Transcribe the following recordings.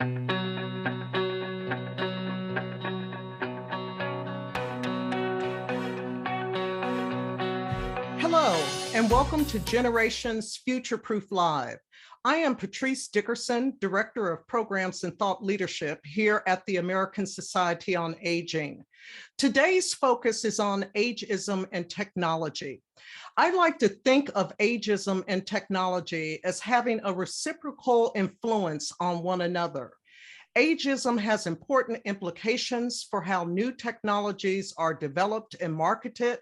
Hello, and welcome to Generations Future Proof Live. I am Patrice Dickerson, Director of Programs and Thought Leadership here at the American Society on Aging. Today's focus is on ageism and technology. I like to think of ageism and technology as having a reciprocal influence on one another. Ageism has important implications for how new technologies are developed and marketed,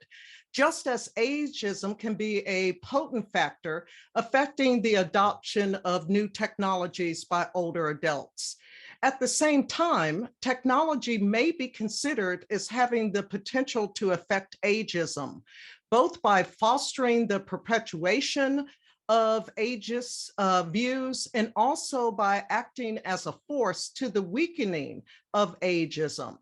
just as ageism can be a potent factor affecting the adoption of new technologies by older adults. At the same time, technology may be considered as having the potential to affect ageism, both by fostering the perpetuation of ageist views and also by acting as a force to the weakening of ageism.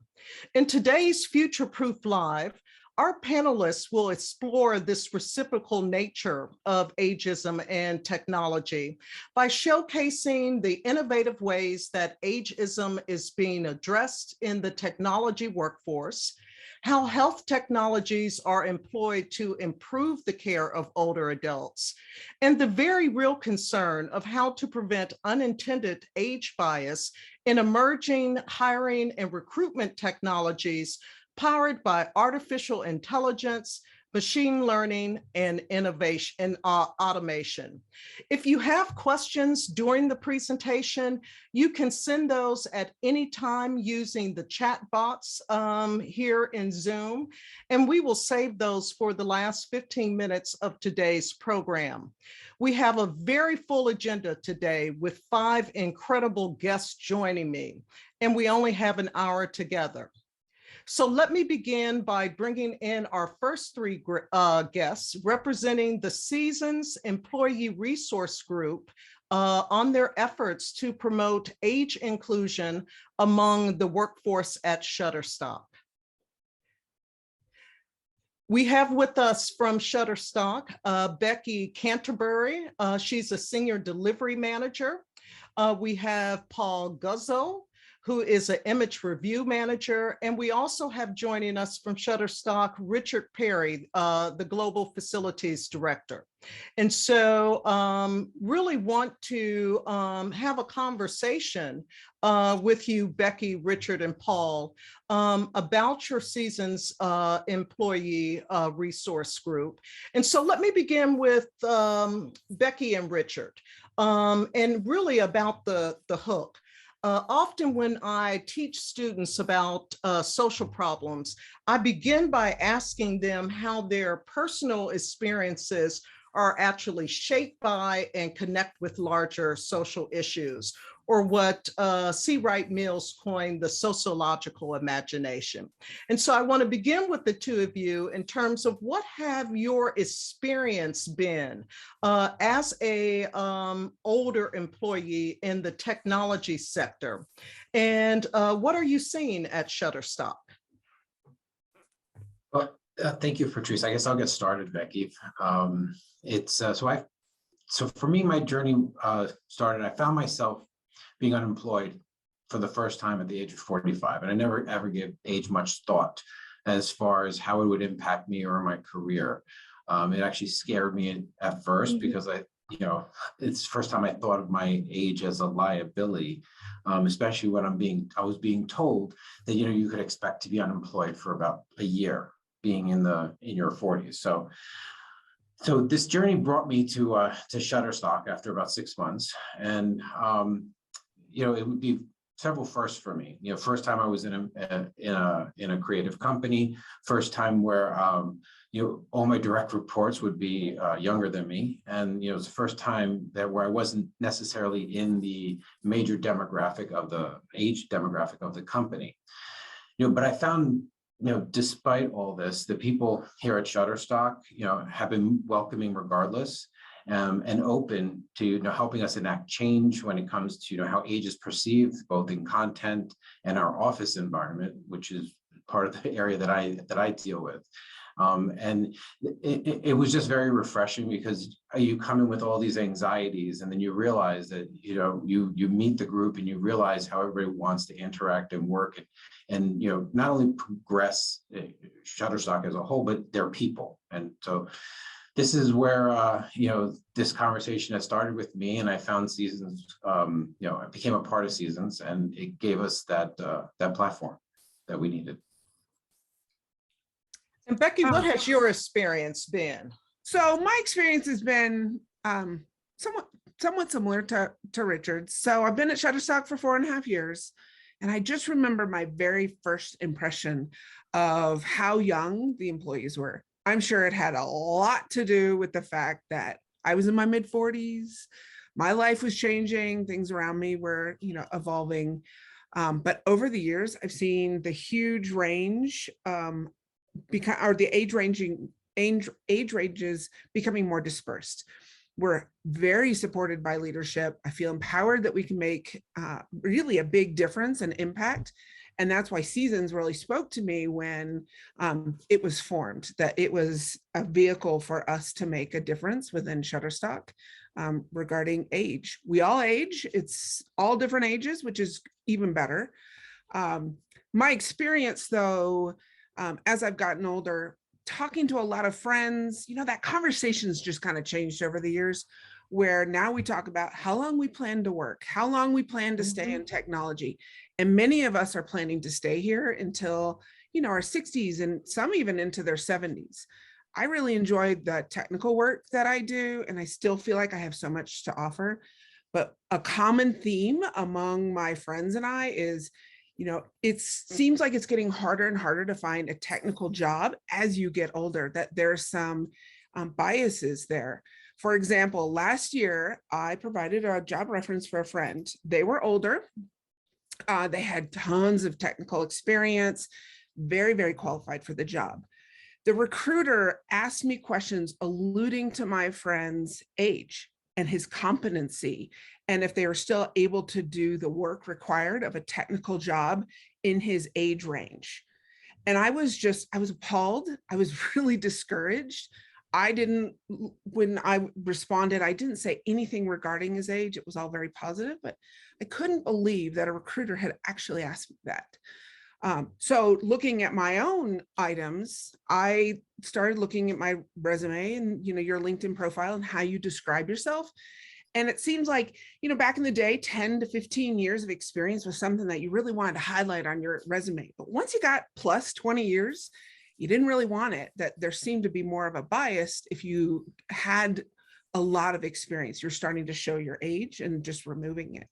In today's Future Proof Live, our panelists will explore this reciprocal nature of ageism and technology by showcasing the innovative ways that ageism is being addressed in the technology workforce, how health technologies are employed to improve the care of older adults, and the very real concern of how to prevent unintended age bias in emerging hiring and recruitment technologies powered by artificial intelligence, machine learning, and innovation and automation. If you have questions during the presentation, you can send those at any time using the chat box here in Zoom, and we will save those for the last 15 minutes of today's program. We have a very full agenda today with 5 incredible guests joining me, and we only have an hour together. So let me begin by bringing in our first 3 guests representing the Seasons Employee Resource Group on their efforts to promote age inclusion among the workforce at Shutterstock. We have with us from Shutterstock, Becky Canterbury. She's a Senior Delivery Manager. We have Paul Guzzo, who is an image review manager. And we also have joining us from Shutterstock, Richard Perri, the Global Facilities Director. And so really want to have a conversation with you, Becky, Richard, and Paul, about your Seasons Employee Resource Group. And so let me begin with Becky and Richard, and really about the hook. Often when I teach students about social problems, I begin by asking them how their personal experiences are actually shaped by and connect with larger social issues, or what C. Wright Mills coined the sociological imagination. And so I want to begin with the 2 of you in terms of what have your experience been as a older employee in the technology sector, and what are you seeing at Shutterstock? Well, thank you, Patrice. I guess I'll get started, Becky. So for me, my journey started. I found myself being unemployed for the first time at the age of 45, and I never ever gave age much thought as far as how it would impact me or my career. It actually scared me at first because it's the first time I thought of my age as a liability, especially when I was being told that you could expect to be unemployed for about a year, being in your 40s. So this journey brought me to Shutterstock after about 6 months, and it would be several firsts for me. First time I was in a creative company. First time where all my direct reports would be younger than me, and it was the first time where I wasn't necessarily in the major demographic of the age demographic of the company. But I found, despite all this, the people here at Shutterstock, have been welcoming regardless, and open to helping us enact change when it comes to how age is perceived, both in content and our office environment, which is part of the area that I deal with. And it was just very refreshing, because you come in with all these anxieties, and then you realize that, you meet the group and you realize how everybody wants to interact and work, and not only progress Shutterstock as a whole, but their people. And so this is where, this conversation has started with me, and I found Seasons, I became a part of Seasons, and it gave us that platform that we needed. And Becky, what has your experience been? So my experience has been somewhat similar to Richard's. So I've been at Shutterstock for 4.5 years, and I just remember my very first impression of how young the employees were. I'm sure it had a lot to do with the fact that I was in my mid-40s. My life was changing. Things around me were, evolving. But over the years, I've seen the huge range, the age ranges becoming more dispersed. We're very supported by leadership. I feel empowered that we can make really a big difference and impact. And that's why Seasons really spoke to me when it was formed, that it was a vehicle for us to make a difference within Shutterstock regarding age. We all age, it's all different ages, which is even better. My experience though, as I've gotten older, talking to a lot of friends, that conversation's just kind of changed over the years, where now we talk about how long we plan to work, how long we plan to stay in technology. And many of us are planning to stay here until, our 60s, and some even into their 70s. I really enjoyed the technical work that I do, and I still feel like I have so much to offer. But a common theme among my friends and I is, it seems like it's getting harder and harder to find a technical job as you get older, that there's some biases there. For example, last year, I provided a job reference for a friend. They were older. They had tons of technical experience, very, very qualified for the job. The recruiter asked me questions alluding to my friend's age and his competency, and if they were still able to do the work required of a technical job in his age range. And I was appalled. I was really discouraged. When I responded, I didn't say anything regarding his age. It was all very positive, but I couldn't believe that a recruiter had actually asked me that. So looking at my own items, I started looking at my resume and, your LinkedIn profile and how you describe yourself. And it seems like, back in the day, 10 to 15 years of experience was something that you really wanted to highlight on your resume. But once you got plus 20 years, you didn't really want it. That there seemed to be more of a bias if you had a lot of experience. You're starting to show your age and just removing it.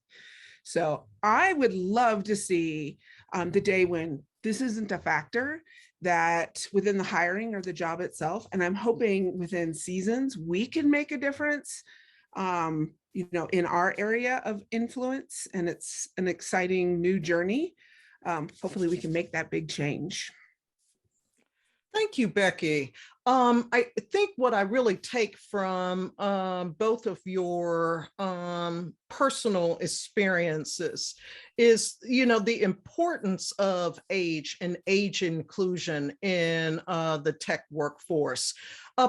So I would love to see the day when this isn't a factor, that within the hiring or the job itself, and I'm hoping within Seasons, we can make a difference, in our area of influence, and it's an exciting new journey. Hopefully we can make that big change. Thank you, Becky. I think what I really take from both of your personal experiences is, the importance of age and age inclusion in the tech workforce.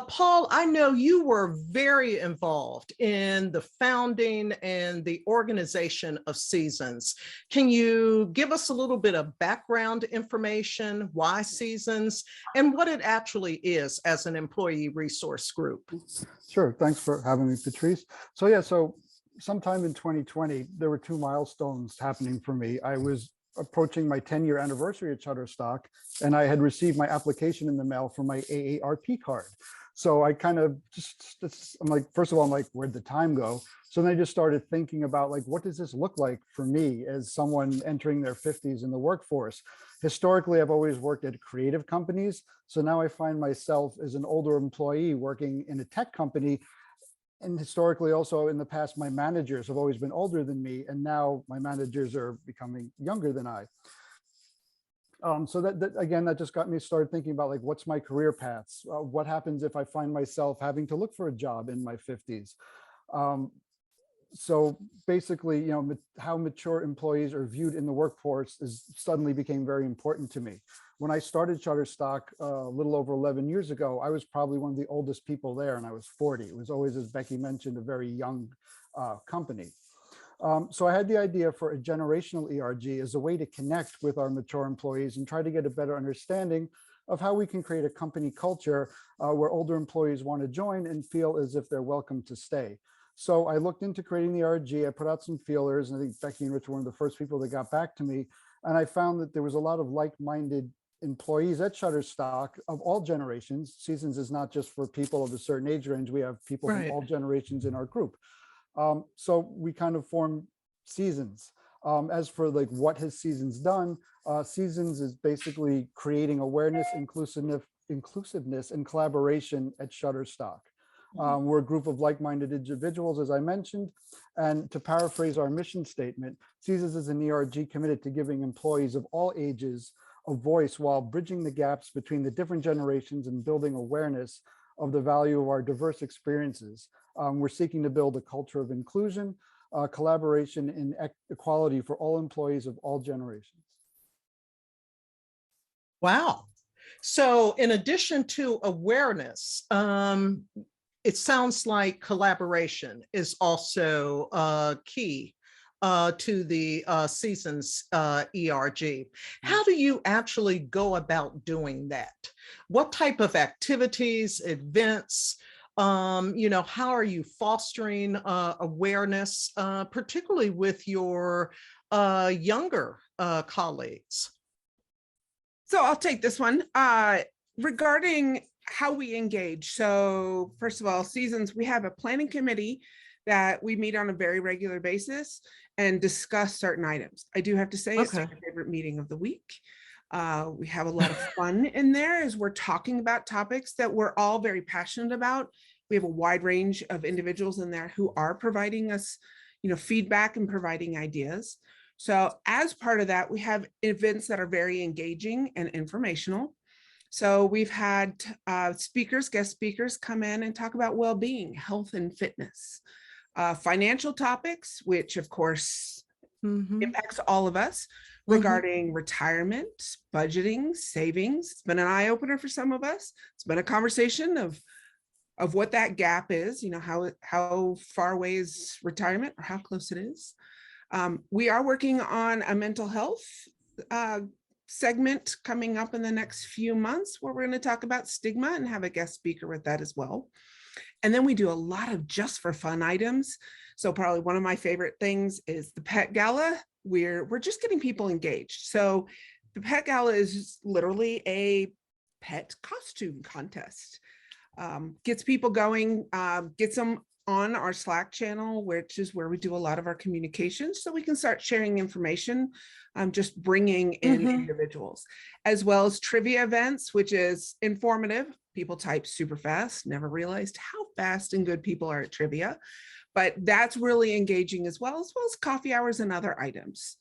Paul, I know you were very involved in the founding and the organization of Seasons. Can you give us a little bit of background information, why Seasons, and what it actually is as an employee resource group? Sure. Thanks for having me, Patrice. So sometime in 2020, there were 2 milestones happening for me. I was approaching my 10-year anniversary at Shutterstock, and I had received my application in the mail for my AARP card. So I kind of I'm like, first of all, I'm like, where'd the time go? So then I just started thinking about, like, what does this look like for me as someone entering their 50s in the workforce? Historically, I've always worked at creative companies. So now I find myself as an older employee working in a tech company. And historically, also in the past, my managers have always been older than me. And now my managers are becoming younger than I. So that just got me started thinking about, like, what's my career paths? What happens if I find myself having to look for a job in my 50s? So basically, how mature employees are viewed in the workforce suddenly became very important to me. When I started Shutterstock a little over 11 years ago, I was probably one of the oldest people there, and I was 40. It was always, as Becky mentioned, a very young company. So I had the idea for a generational ERG as a way to connect with our mature employees and try to get a better understanding of how we can create a company culture where older employees want to join and feel as if they're welcome to stay. So I looked into creating the ERG. I put out some feelers, and I think Becky and Rich were one of the first people that got back to me. And I found that there was a lot of like-minded employees at Shutterstock of all generations. Seasons is not just for people of a certain age range. We have people from all generations in our group. So we kind of formed Seasons. As for like what has Seasons done, Seasons is basically creating awareness, inclusiveness and collaboration at Shutterstock. We're a group of like-minded individuals, as I mentioned, and to paraphrase our mission statement, Seasons is an ERG committed to giving employees of all ages a voice while bridging the gaps between the different generations and building awareness of the value of our diverse experiences. We're seeking to build a culture of inclusion, collaboration, and equality for all employees of all generations. Wow. So in addition to awareness, it sounds like collaboration is also key to the Seasons ERG. How do you actually go about doing that? What type of activities, events, how are you fostering awareness, particularly with your younger colleagues? So I'll take this one. Regarding how we engage. So first of all, Seasons, we have a planning committee that we meet on a very regular basis and discuss certain items. I do have to say it's my favorite meeting of the week. We have a lot of fun in there as we're talking about topics that we're all very passionate about. We have a wide range of individuals in there who are providing us, feedback and providing ideas. So as part of that, we have events that are very engaging and informational. So we've had guest speakers come in and talk about well-being, health and fitness, financial topics, which of course impacts all of us regarding retirement, budgeting, savings. It's been an eye-opener for some of us. It's been a conversation of what that gap is, how far away is retirement or how close it is. We are working on a mental health segment coming up in the next few months where we're going to talk about stigma and have a guest speaker with that as well. And then we do a lot of just for fun items. So probably one of my favorite things is the pet gala. We're just getting people engaged. So the pet gala is literally a pet costume contest. Gets people going, gets them on our Slack channel, which is where we do a lot of our communications, so we can start sharing information, just bringing in individuals, as well as trivia events, which is informative. People type super fast, never realized how fast and good people are at trivia, but that's really engaging as well as coffee hours and other items.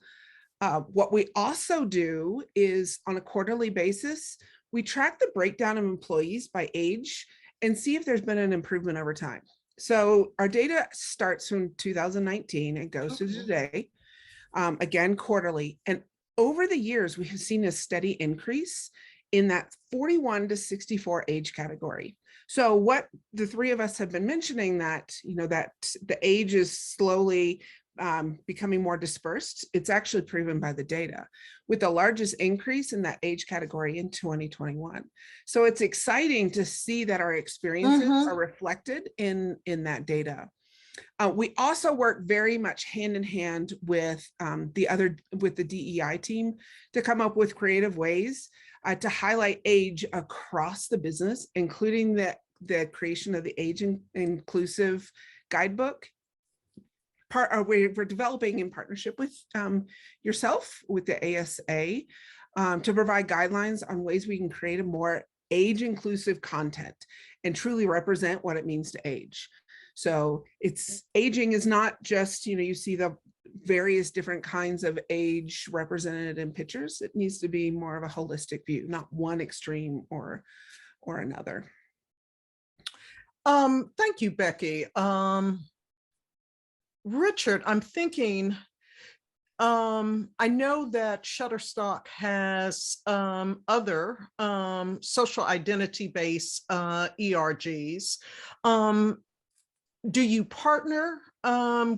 What we also do is on a quarterly basis, we track the breakdown of employees by age and see if there's been an improvement over time. So our data starts from 2019 and goes to today, again, quarterly. And over the years, we have seen a steady increase in that 41 to 64 age category. So what the three of us have been mentioning that, that the age is slowly becoming more dispersed, it's actually proven by the data, with the largest increase in that age category in 2021. So it's exciting to see that our experiences are reflected in that data. We also work very much hand in hand with the DEI team to come up with creative ways to highlight age across the business, including the creation of the age inclusive guidebook. We're developing in partnership with yourself, with the ASA, to provide guidelines on ways we can create a more age-inclusive content and truly represent what it means to age. So aging is not just, you see the various different kinds of age represented in pictures. It needs to be more of a holistic view, not one extreme or another. Thank you, Becky. Richard, I'm thinking, I know that Shutterstock has other social identity-based ERGs. Do you partner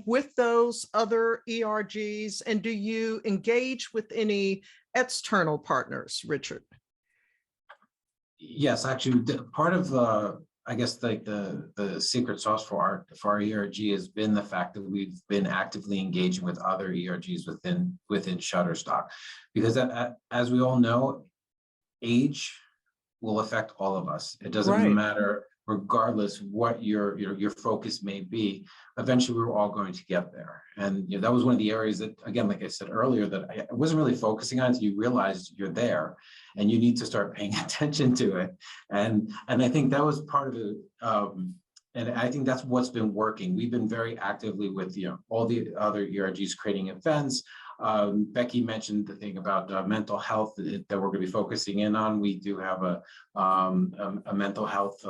with those other ERGs, and do you engage with any external partners, Richard? Yes, actually, part of I guess like the secret sauce for our ERG has been the fact that we've been actively engaging with other ERGs within Shutterstock, because as we all know, age will affect all of us. It doesn't Right. matter, regardless what your focus may be. Eventually, we're all going to get there. And that was one of the areas that, again, like I said earlier, that I wasn't really focusing on until you realized you're there, and you need to start paying attention to it. And I think that was part of it. And I think that's what's been working. We've been very actively with all the other ERGs creating events. Becky mentioned the thing about mental health that we're going to be focusing in on. We do have a mental health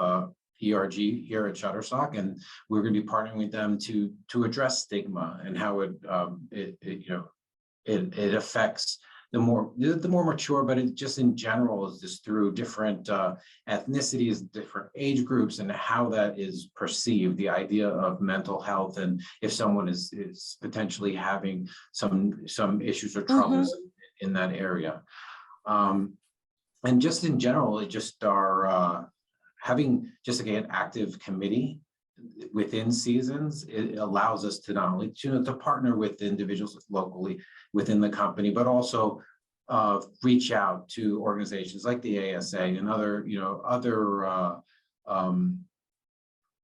ERG here at Shutterstock, and we're going to be partnering with them to address stigma and how it affects the more mature, but it just in general is just through different ethnicities, different age groups, and how that is perceived, the idea of mental health, and if someone is potentially having some issues or troubles in that area. And just in general, it just our having just an active committee within seasons, it allows us to not only to partner with individuals locally within the company, but also reach out to organizations like the ASA and other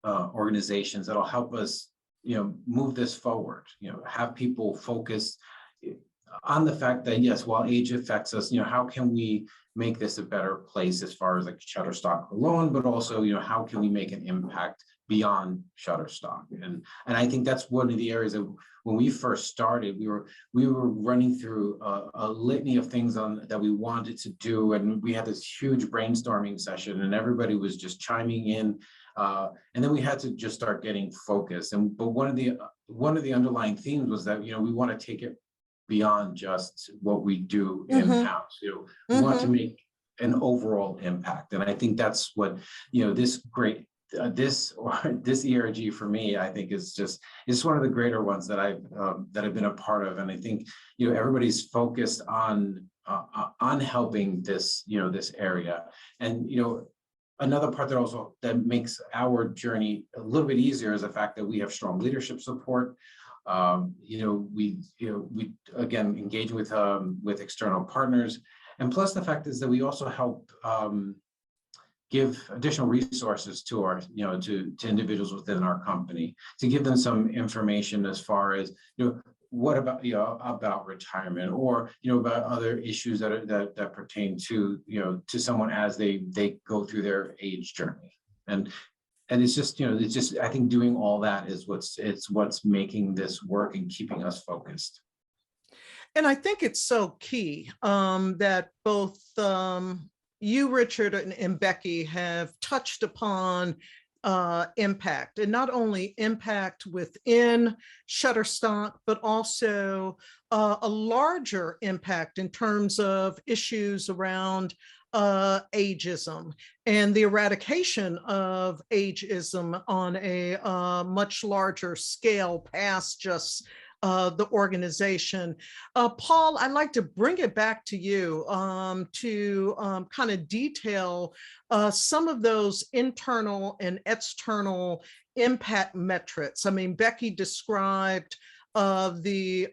organizations that'll help us move this forward. Have people focus on the fact that, yes, while age affects us, how can we make this a better place as far as like Shutterstock alone, but also how can we make an impact beyond Shutterstock? And I think that's one of the areas that when we first started, we were running through a litany of things that we wanted to do, and we had this huge brainstorming session, and everybody was just chiming in, and then we had to just start getting focused. But one of the underlying themes was that we want to take it beyond just what we do in-house. We want to make an overall impact, and I think that's what this ERG for me, I think is one of the greater ones that I've been a part of, and I think everybody's focused on helping this this area. And another part that makes our journey a little bit easier is the fact that we have strong leadership support. We again engage with external partners, and plus the fact is that we also help give additional resources to our to individuals within our company, to give them some information as far as what about about retirement, or about other issues that pertain to to someone as they go through their age journey. And it's just I think doing all that is what's making this work and keeping us focused. And I think it's so key that both you, Richard, and Becky have touched upon impact, and not only impact within Shutterstock, but also a larger impact in terms of issues around ageism and the eradication of ageism on a much larger scale past just the organization. Paul, I'd like to bring it back to you to kind of detail some of those internal and external impact metrics. I mean, Becky described the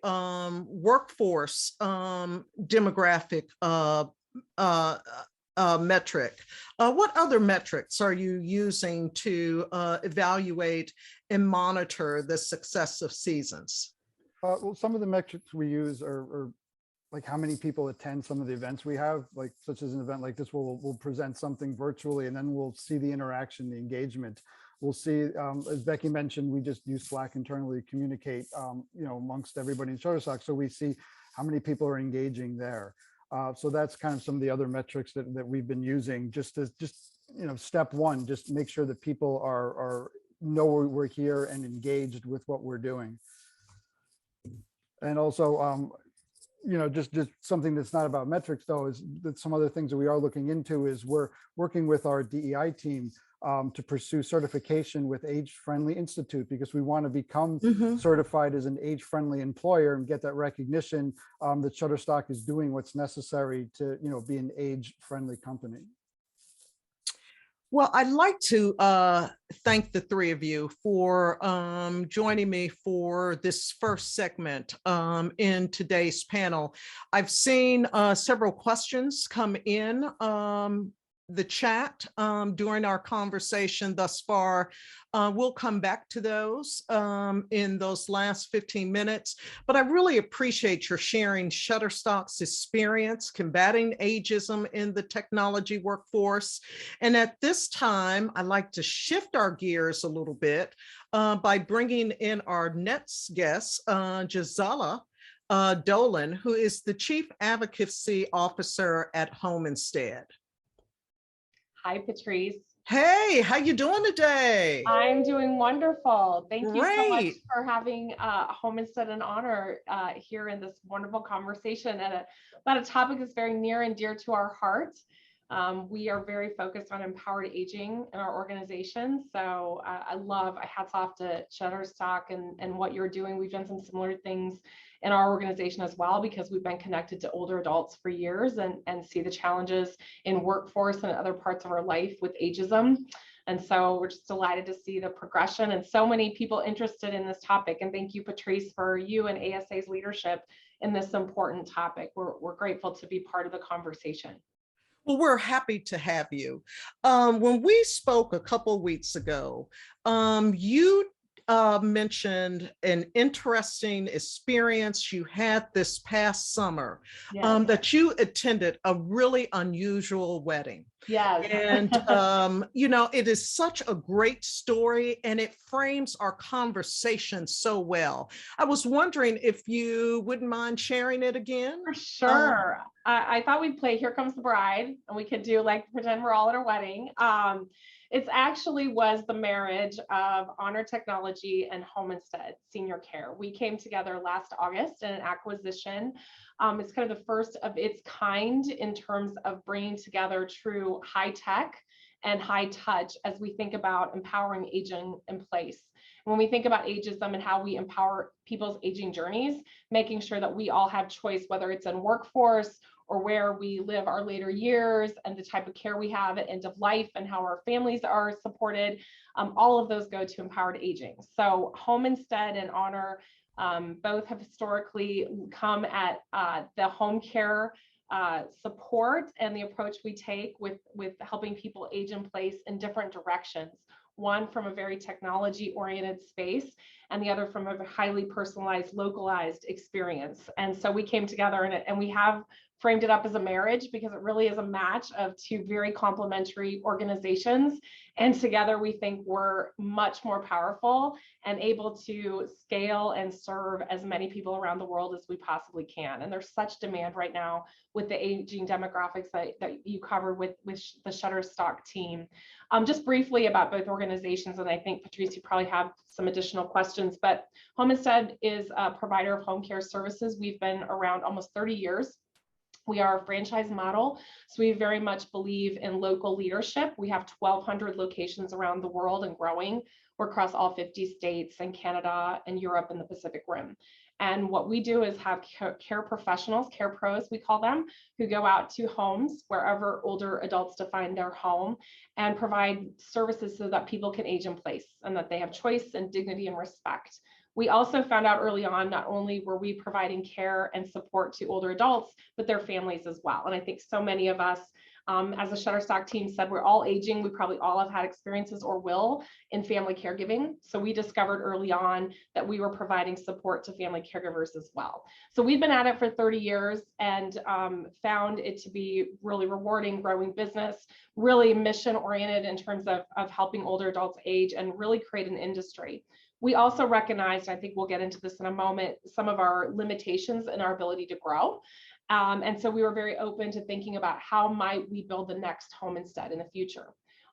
workforce demographic metric. What other metrics are you using to evaluate and monitor the success of seasons? Well, some of the metrics we use are like how many people attend some of the events we have, like such as an event like this, we'll present something virtually, and then we'll see the interaction, the engagement. We'll see, as Becky mentioned, we just use Slack internally to communicate, amongst everybody in Shutterstock. So we see how many people are engaging there. So that's kind of some of the other metrics that we've been using, just step one, just make sure that people know we're here and engaged with what we're doing. And also, just something that's not about metrics though, is that some other things that we are looking into is we're working with our DEI team to pursue certification with Age Friendly Institute, because we want to become certified as an age-friendly employer and get that recognition that Shutterstock is doing what's necessary to, be an age-friendly company. Well, I'd like to thank the three of you for joining me for this first segment in today's panel. I've seen several questions come in the chat during our conversation thus far. We'll come back to those in those last 15 minutes, but I really appreciate your sharing Shutterstock's experience combating ageism in the technology workforce. And at this time, I'd like to shift our gears a little bit by bringing in our next guest, Jisella Dolan, who is the Chief Advocacy Officer at Homestead. Hi, Patrice. Hey, how you doing today? I'm doing wonderful. Thank you so much Great. for having Homestead an honor here in this wonderful conversation about a topic that's very near and dear to our heart. We are very focused on empowered aging in our organization. So hats off to Shutterstock and what you're doing. We've done some similar things in our organization as well, because we've been connected to older adults for years and see the challenges in workforce and other parts of our life with ageism. And so we're just delighted to see the progression and so many people interested in this topic. And thank you, Patrice, for you and ASA's leadership in this important topic. We're grateful to be part of the conversation. Well, we're happy to have you. When we spoke a couple of weeks ago, you mentioned an interesting experience you had this past summer, Yes. that you attended a really unusual wedding. Yes. And, it is such a great story and it frames our conversation so well. I was wondering if you wouldn't mind sharing it again? For sure. I thought we'd play Here Comes the Bride, and we could do like pretend we're all at a wedding. It actually was the marriage of Honor Technology and Homestead Senior Care. We came together last August in an acquisition. It's kind of the first of its kind in terms of bringing together true high tech and high touch as we think about empowering aging in place. When we think about ageism and how we empower people's aging journeys, making sure that we all have choice, whether it's in workforce or where we live our later years and the type of care we have at end of life and how our families are supported, all of those go to empowered aging. So Homestead and Honor both have historically come at the home care support and the approach we take with helping people age in place in different directions. One from a very technology-oriented space, and the other from a highly personalized, localized experience. And so we came together and we have framed it up as a marriage because it really is a match of two very complementary organizations. And together we think we're much more powerful and able to scale and serve as many people around the world as we possibly can. And there's such demand right now with the aging demographics that you covered with the Shutterstock team. Just briefly about both organizations, and I think Patrice, you probably have some additional questions, but Homestead is a provider of home care services. We've been around almost 30 years. We are a franchise model, so we very much believe in local leadership. We have 1,200 locations around the world and growing. We're across all 50 states and Canada and Europe and the Pacific Rim. And what we do is have care professionals, care pros, we call them, who go out to homes wherever older adults define their home and provide services so that people can age in place and that they have choice and dignity and respect. We also found out early on, not only were we providing care and support to older adults, but their families as well. And I think so many of us, as the Shutterstock team said, we're all aging. We probably all have had experiences or will in family caregiving. So we discovered early on that we were providing support to family caregivers as well. So we've been at it for 30 years and found it to be really rewarding, growing business, really mission oriented in terms of helping older adults age and really create an industry. We also recognized, I think we'll get into this in a moment, some of our limitations in our ability to grow. And so we were very open to thinking about how might we build the next Homestead in the future.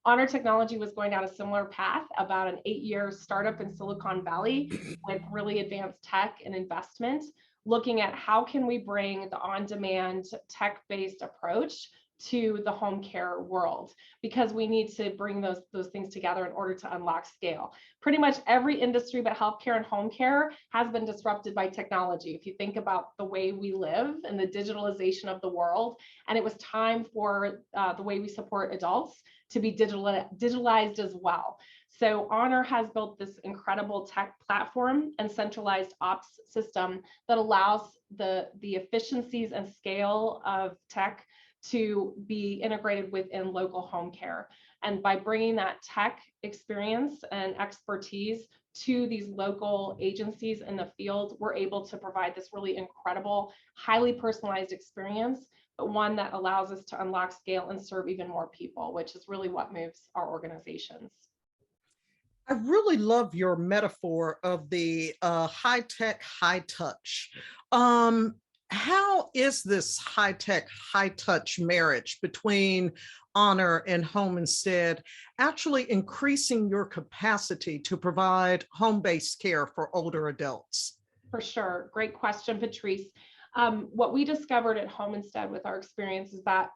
Honor Technology was going down a similar path, about an 8-year startup in Silicon Valley with really advanced tech and investment. looking at how can we bring the on-demand tech-based approach to the home care world, because we need to bring those things together in order to unlock scale. Pretty much every industry but healthcare and home care has been disrupted by technology. If you think about the way we live and the digitalization of the world, and it was time for the way we support adults to be digitalized as well. So Honor has built this incredible tech platform and centralized ops system that allows the efficiencies and scale of tech to be integrated within local home care. And by bringing that tech experience and expertise to these local agencies in the field, we're able to provide this really incredible, highly personalized experience, but one that allows us to unlock scale and serve even more people, which is really what moves our organizations. I really love your metaphor of the high tech, high touch. How is this high tech, high touch marriage between Honor and Home Instead actually increasing your capacity to provide home-based care for older adults? For sure. Great question, Patrice. What we discovered at Home Instead with our experience is that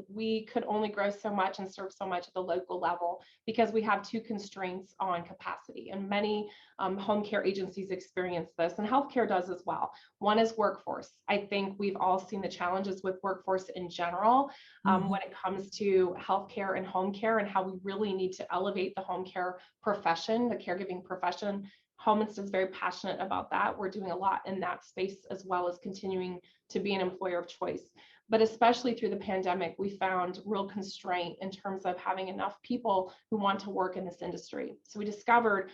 we could only grow so much and serve so much at the local level because we have two constraints on capacity. And many home care agencies experience this, and healthcare does as well. One is workforce. I think we've all seen the challenges with workforce in general when it comes to healthcare and home care, and how we really need to elevate the home care profession, the caregiving profession. Home Instead is very passionate about that. We're doing a lot in that space, as well as continuing to be an employer of choice. But especially through the pandemic, we found real constraint in terms of having enough people who want to work in this industry. So we discovered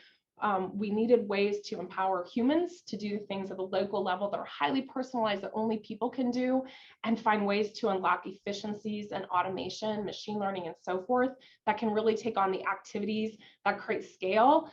we needed ways to empower humans to do things at the local level that are highly personalized, that only people can do, and find ways to unlock efficiencies and automation, machine learning, and so forth, that can really take on the activities that create scale.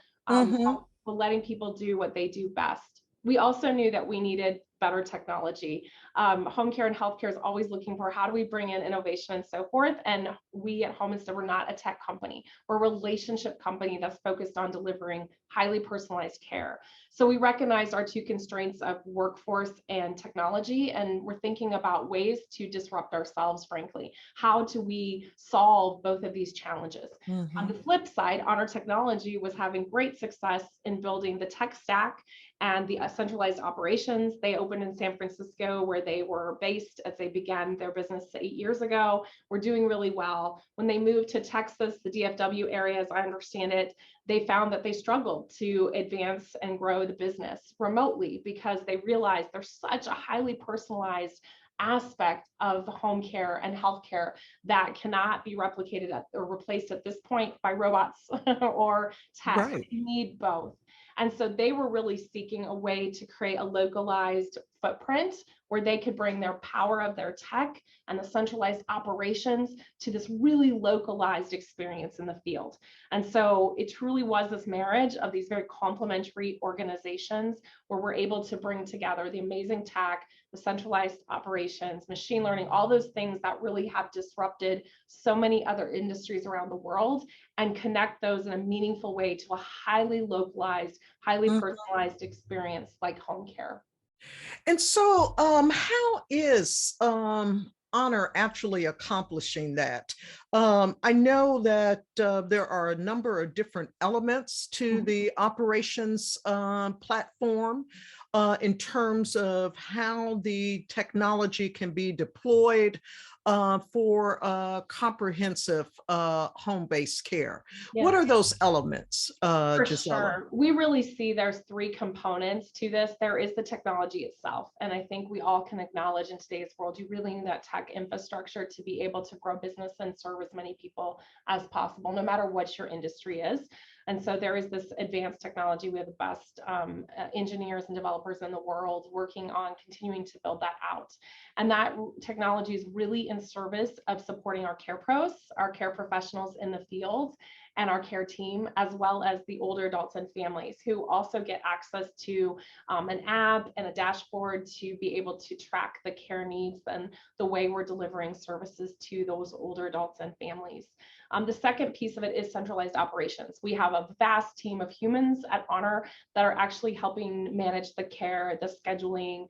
Letting people do what they do best. We also knew that we needed better technology. Home care and healthcare is always looking for how do we bring in innovation and so forth. And we at Home Instead, we're not a tech company. We're a relationship company that's focused on delivering highly personalized care. So we recognized our two constraints of workforce and technology, and we're thinking about ways to disrupt ourselves, frankly. How do we solve both of these challenges? On the flip side, Honor Technology was having great success in building the tech stack and the centralized operations. They opened in San Francisco, where they were based as they began their business 8 years ago. We're doing really well. When they moved to Texas, the DFW area, as I understand it, they found that they struggled to advance and grow the business remotely because they realized there's such a highly personalized aspect of home care and healthcare that cannot be replicated or replaced at this point by robots or tech. Right. You need both. And so they were really seeking a way to create a localized footprint where they could bring their power of their tech and the centralized operations to this really localized experience in the field. And so it truly was this marriage of these very complementary organizations where we're able to bring together the amazing tech, the centralized operations, machine learning, all those things that really have disrupted so many other industries around the world, and connect those in a meaningful way to a highly localized, highly personalized experience like home care. And so how is Honor actually accomplishing that? I know that there are a number of different elements to the operations platform in terms of how the technology can be deployed for comprehensive home-based care. Yeah. What are those elements, For Jisella? sure. We really see there's three components to this. There is the technology itself. And I think we all can acknowledge in today's world, you really need that tech infrastructure to be able to grow business and serve as many people as possible, no matter what your industry is. And so there is this advanced technology. We have the best engineers and developers in the world working on continuing to build that out. And that technology is really in service of supporting our care pros, our care professionals in the field, and our care team, as well as the older adults and families who also get access to an app and a dashboard to be able to track the care needs and the way we're delivering services to those older adults and families. The second piece of it is centralized operations. We have a vast team of humans at Honor that are actually helping manage the care, the scheduling,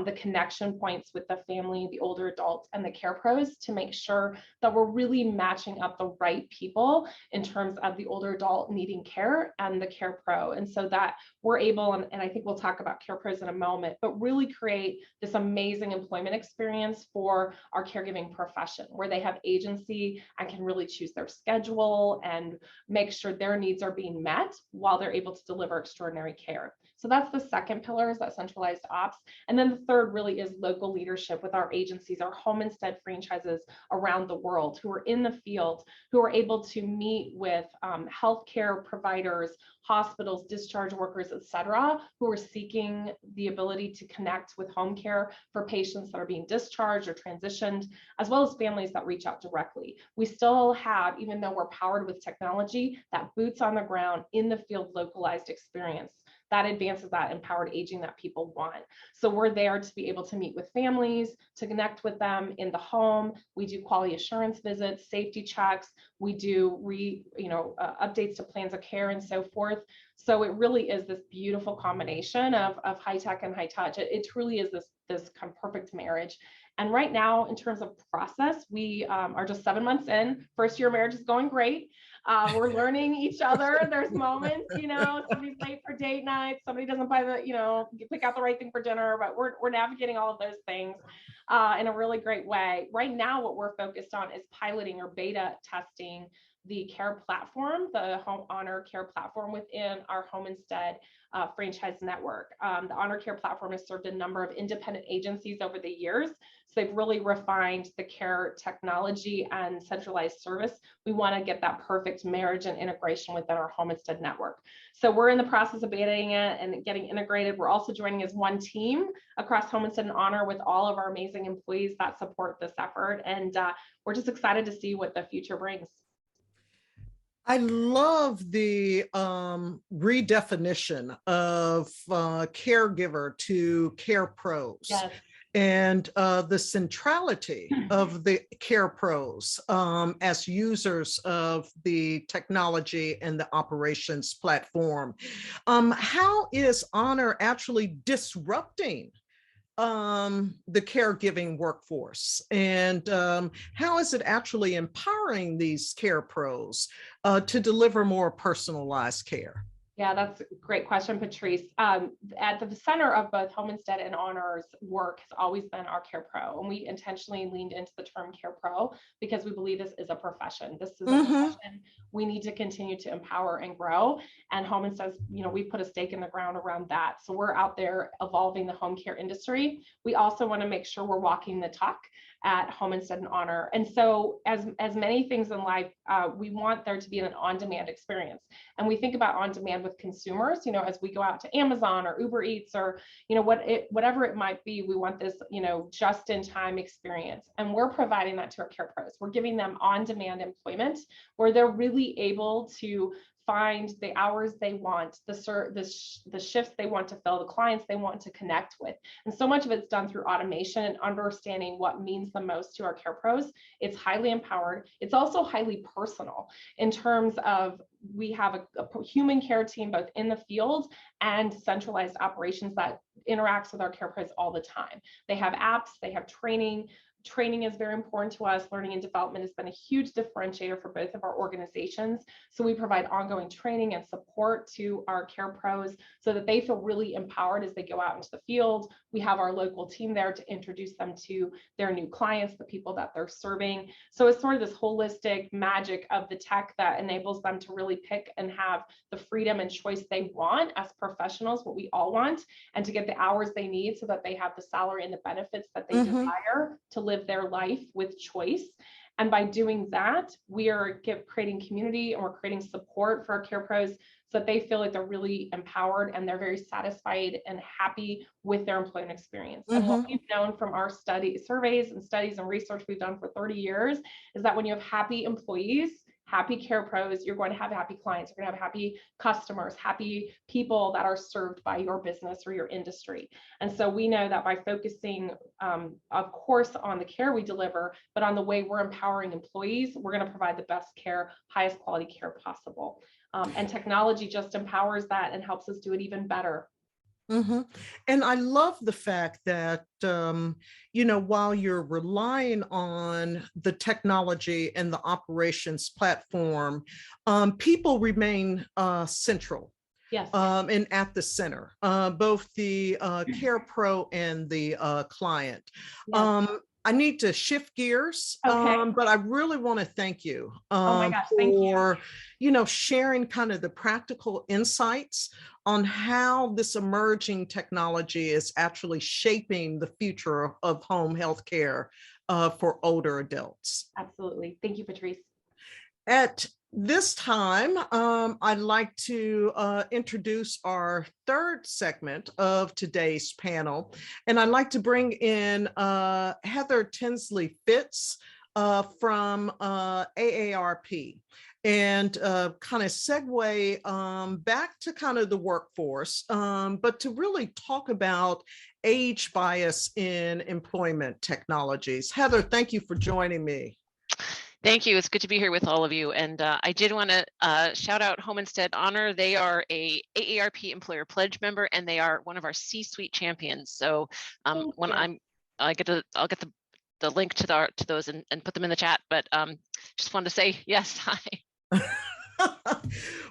the connection points with the family, the older adults, and the care pros to make sure that we're really matching up the right people in terms of the older adult needing care and the care pro. And so that we're able, and I think we'll talk about care pros in a moment, but really create this amazing employment experience for our caregiving profession where they have agency and can really choose their schedule and make sure their needs are being met while they're able to deliver extraordinary care. So that's the second pillar, is that centralized ops. And then the third really is local leadership with our agencies, our home instead franchises around the world who are in the field, who are able to meet with healthcare providers, hospitals, discharge workers, et cetera, who are seeking the ability to connect with home care for patients that are being discharged or transitioned, as well as families that reach out directly. We still have, even though we're powered with technology, that boots on the ground in the field localized experience that advances that empowered aging that people want. So we're there to be able to meet with families, to connect with them in the home. We do quality assurance visits, safety checks. We do updates to plans of care and so forth. So it really is this beautiful combination of high tech and high touch. It truly is this kind of perfect marriage. And right now, in terms of process, we are just 7 months in. First year marriage is going great. We're learning each other. There's moments, somebody's late for date night, somebody doesn't buy pick out the right thing for dinner, but we're navigating all of those things in a really great way. Right now, what we're focused on is piloting or beta testing the care platform, the Home Honor Care platform within our Home Instead franchise network. The Honor Care platform has served a number of independent agencies over the years. So they've really refined the care technology and centralized service. We want to get that perfect marriage and integration within our Home Instead network. So we're in the process of betaing it and getting integrated. We're also joining as one team across Home Instead and Honor with all of our amazing employees that support this effort. And we're just excited to see what the future brings. I love the redefinition of caregiver to care pros. Yes. And the centrality of the care pros as users of the technology and the operations platform. How is Honor actually disrupting the caregiving workforce, and how is it actually empowering these care pros to deliver more personalized care? Yeah, that's a great question, Patrice. At the center of both Home Instead and Honor's work has always been our care pro. And we intentionally leaned into the term care pro because we believe this is a profession. This is a profession we need to continue to empower and grow. And Home Instead, we put a stake in the ground around that. So we're out there evolving the home care industry. We also want to make sure we're walking the talk at Home Instead and Honor. And so as many things in life, we want there to be an on-demand experience. And we think about on-demand with consumers, as we go out to Amazon or Uber Eats or, whatever it might be, we want this, just-in-time experience. And we're providing that to our care pros. We're giving them on-demand employment where they're really able to find the hours they want, the shifts they want to fill, the clients they want to connect with. And so much of it's done through automation and understanding what means the most to our care pros. It's highly empowered. It's also highly personal in terms of we have a human care team both in the field and centralized operations that interacts with our care pros all the time. They have apps, they have training. Training is very important to us. Learning and development has been a huge differentiator for both of our organizations. So we provide ongoing training and support to our care pros so that they feel really empowered as they go out into the field. We have our local team there to introduce them to their new clients, the people that they're serving. So it's sort of this holistic magic of the tech that enables them to really pick and have the freedom and choice they want as professionals, what we all want, and to get the hours they need so that they have the salary and the benefits that they desire to live their life with choice. And by doing that, we are creating community and we're creating support for our care pros so that they feel like they're really empowered and they're very satisfied and happy with their employment experience. And what we've known from our surveys and studies and research we've done for 30 years is that when you have happy employees, happy care pros, you're going to have happy clients, you're going to have happy customers, happy people that are served by your business or your industry. And so we know that by focusing, of course, on the care we deliver, but on the way we're empowering employees, we're going to provide the best care, highest quality care possible. And technology just empowers that and helps us do it even better. Mm-hmm. And I love the fact that, while you're relying on the technology and the operations platform, people remain central. Yes. And at the center, both the care pro and the client. Yes. I need to shift gears, Okay. but I really want to thank you Oh my gosh, thank you. for, sharing kind of the practical insights on how this emerging technology is actually shaping the future of home health care for older adults. Absolutely. Thank you, Patrice. At this time, I'd like to introduce our third segment of today's panel, and I'd like to bring in Heather Tinsley-Fix from AARP, and kind of segue back to kind of the workforce, but to really talk about age bias in employment technologies. Heather, thank you for joining me. Thank you. It's good to be here with all of you. And I did want to shout out Home Instead Honor. They are a AARP Employer Pledge member, and they are one of our C-suite champions. So when I'll get the link to those and put them in the chat. But just wanted to say yes, hi.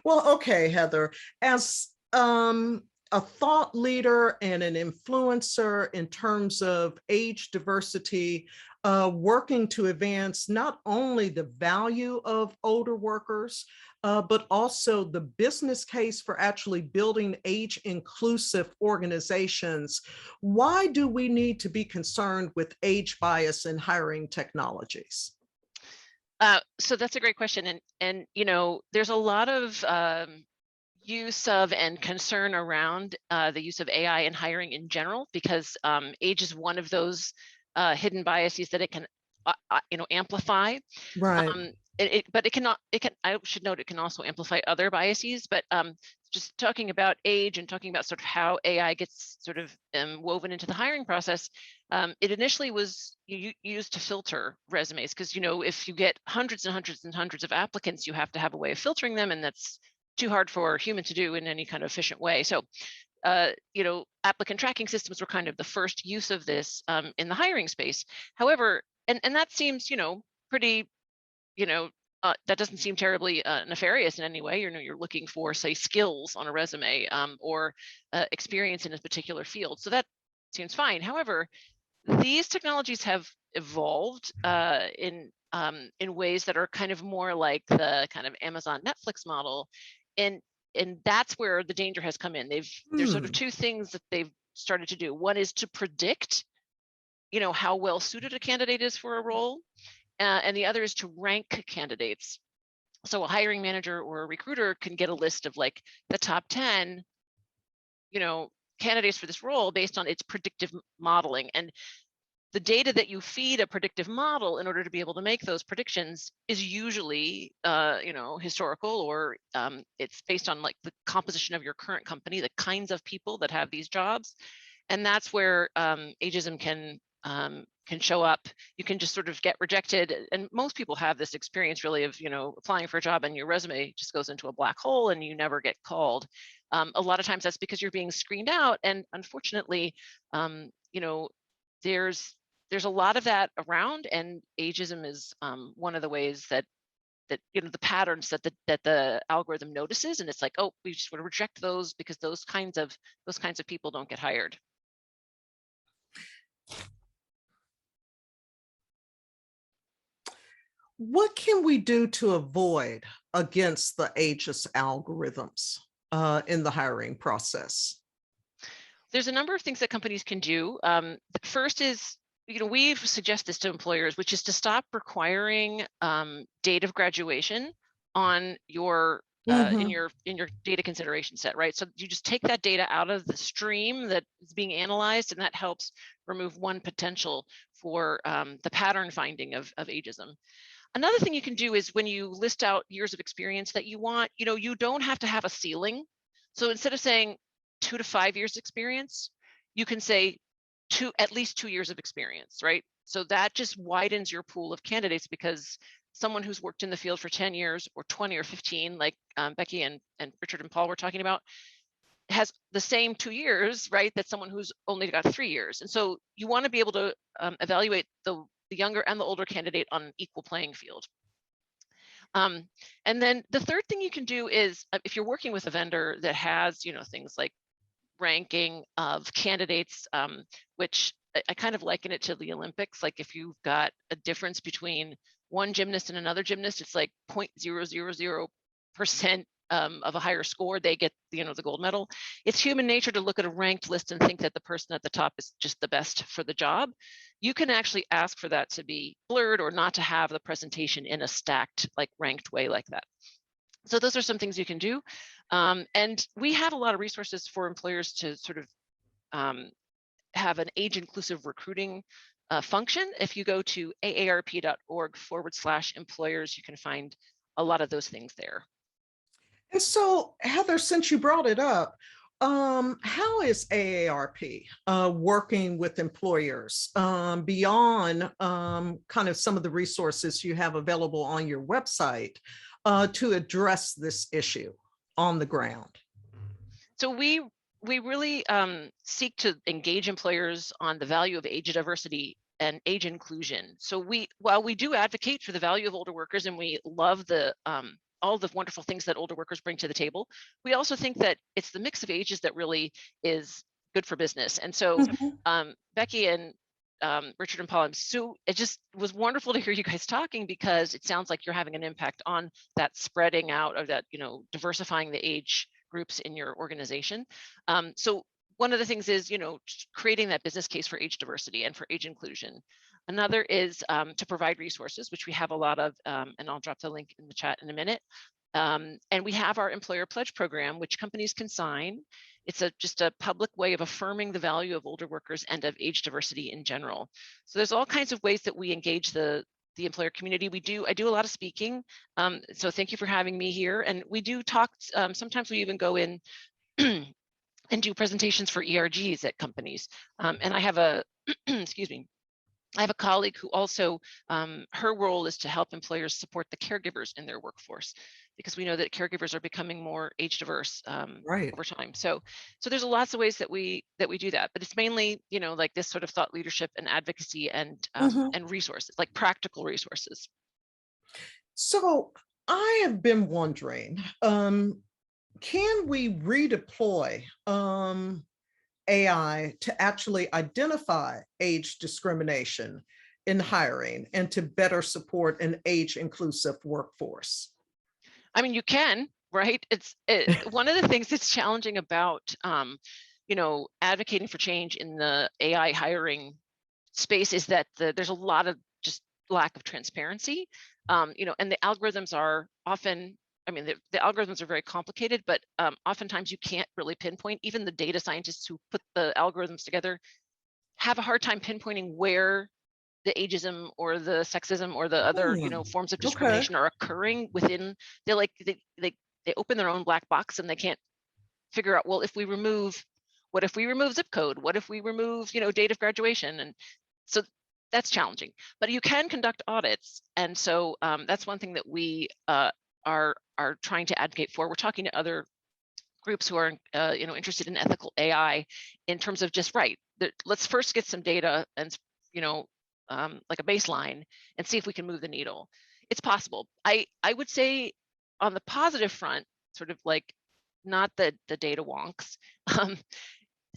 Well, okay, Heather, as a thought leader and an influencer in terms of age diversity, working to advance not only the value of older workers, but also the business case for actually building age inclusive organizations. Why do we need to be concerned with age bias in hiring technologies? So that's a great question. And there's a lot of use of and concern around the use of AI in hiring in general, because age is one of those hidden biases that it can amplify. Right. But it cannot. I should note it can also amplify other biases. But just talking about age and talking about sort of how AI gets sort of woven into the hiring process, it initially was used to filter resumes, because if you get hundreds and hundreds and hundreds of applicants, you have to have a way of filtering them, and that's too hard for a human to do in any kind of efficient way. So applicant tracking systems were kind of the first use of this in the hiring space. However, and that seems, pretty, that doesn't seem terribly nefarious in any way. You're looking for, say, skills on a resume or experience in a particular field. So that seems fine. However, these technologies have evolved in ways that are kind of more like the kind of Amazon Netflix model. And that's where the danger has come in. There's sort of two things that they've started to do. One is to predict, how well suited a candidate is for a role, and the other is to rank candidates. So a hiring manager or a recruiter can get a list of like the top 10, candidates for this role based on its predictive modeling. And the data that you feed a predictive model in order to be able to make those predictions is usually, historical, or it's based on like the composition of your current company, the kinds of people that have these jobs. And that's where ageism can show up. You can just sort of get rejected. And most people have this experience really of, applying for a job and your resume just goes into a black hole and you never get called. A lot of times that's because you're being screened out. And unfortunately, there's a lot of that around, and ageism is one of the ways that the patterns that the algorithm notices, and it's like, oh, we just want to reject those because those kinds of people don't get hired. What can we do to avoid against the ageist algorithms in the hiring process? There's a number of things that companies can do. The first is, we've suggested this to employers, which is to stop requiring date of graduation on your in your data consideration set, right? So you just take that data out of the stream that is being analyzed, and that helps remove one potential for the pattern finding of ageism. Another thing you can do is when you list out years of experience that you want, you don't have to have a ceiling. So instead of saying 2 to 5 years experience, you can say at least 2 years of experience, right? So that just widens your pool of candidates, because someone who's worked in the field for 10 years or 20 or 15, like Becky and Richard and Paul were talking about, has the same 2 years, right, that someone who's only got 3 years. And so you want to be able to evaluate the younger and the older candidate on an equal playing field. And then the third thing you can do is, if you're working with a vendor that has, things like ranking of candidates, which I kind of liken it to the Olympics. Like if you've got a difference between one gymnast and another gymnast, it's like 0.000% of a higher score, they get the gold medal. It's human nature to look at a ranked list and think that the person at the top is just the best for the job. You can actually ask for that to be blurred, or not to have the presentation in a stacked, like ranked way like that. So those are some things you can do. And we have a lot of resources for employers to sort of have an age-inclusive recruiting function. If you go to aarp.org/employers, you can find a lot of those things there. And so, Heather, since you brought it up, how is AARP working with employers beyond kind of some of the resources you have available on your website to address this issue on the ground? So we really seek to engage employers on the value of age diversity and age inclusion. So while we do advocate for the value of older workers, and we love all the wonderful things that older workers bring to the table, we also think that it's the mix of ages that really is good for business. And so Becky and Richard and Paul, it just was wonderful to hear you guys talking, because it sounds like you're having an impact on that spreading out of that, diversifying the age groups in your organization. So one of the things is, creating that business case for age diversity and for age inclusion. Another is to provide resources, which we have a lot of, and I'll drop the link in the chat in a minute. And we have our employer pledge program, which companies can sign. It's just a public way of affirming the value of older workers and of age diversity in general. So there's all kinds of ways that we engage the employer community. I do a lot of speaking. So thank you for having me here. And we do talk, sometimes we even go in and do presentations for ERGs at companies. And I have excuse me, I have a colleague who also, her role is to help employers support the caregivers in their workforce, because we know that caregivers are becoming more age diverse over time. So there's lots of ways that we do that, but it's mainly, like this sort of thought leadership and advocacy and resources, like practical resources. So I have been wondering, can we redeploy AI to actually identify age discrimination in hiring and to better support an age inclusive workforce? I mean, you can, right? One of the things that's challenging about, advocating for change in the AI hiring space is that there's a lot of just lack of transparency, and the algorithms are often, the algorithms are very complicated, but oftentimes you can't really pinpoint. Even the data scientists who put the algorithms together have a hard time pinpointing where the ageism or the sexism or the other, forms of discrimination are occurring within. They open their own black box, and they can't figure out, well, what if we remove zip code? What if we remove, date of graduation? And so that's challenging, but you can conduct audits. And so that's one thing that we are trying to advocate for. We're talking to other groups who are interested in ethical AI in terms of just let's first get some data and like a baseline and see if we can move the needle. It's possible. I would say on the positive front, sort of like not the data wonks.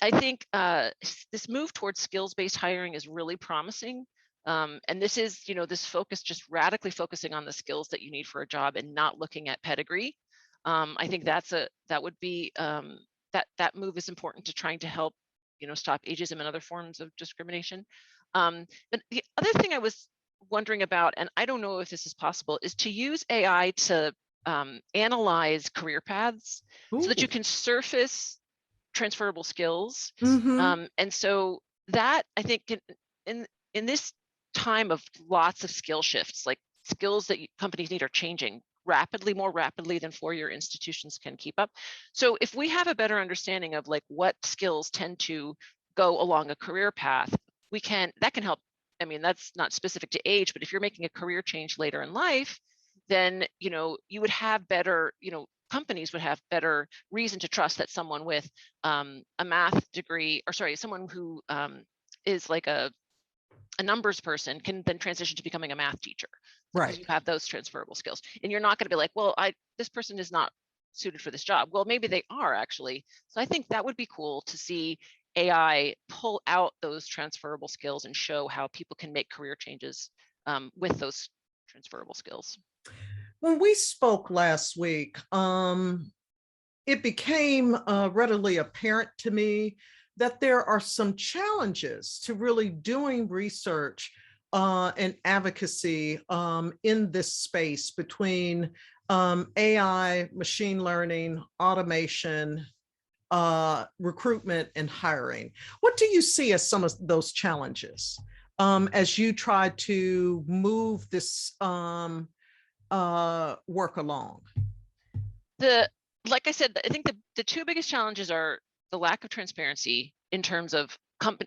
I think this move towards skills-based hiring is really promising. And this is, this focus, just radically focusing on the skills that you need for a job and not looking at pedigree. I think that move is important to trying to help, stop ageism and other forms of discrimination. But the other thing I was wondering about, and I don't know if this is possible, is to use AI to analyze career paths so that you can surface transferable skills. And so that, I think, in this time of lots of skill shifts, like skills that companies need are changing rapidly, more rapidly than four-year institutions can keep up. So if we have a better understanding of like what skills tend to go along a career path, that can help. I mean, that's not specific to age, but if you're making a career change later in life, then, you would have better, companies would have better reason to trust that someone with a math degree, or sorry, someone who is like a numbers person can then transition to becoming a math teacher. Because Right. you have those transferable skills. And you're not going to be like, well, this person is not suited for this job. Well, maybe they are actually. So I think that would be cool to see AI pull out those transferable skills and show how people can make career changes with those transferable skills. When we spoke last week, it became readily apparent to me that there are some challenges to really doing research and advocacy in this space between AI, machine learning, automation, recruitment, and hiring. What do you see as some of those challenges as you try to move this work along? Like I said, I think the two biggest challenges are the lack of transparency in terms of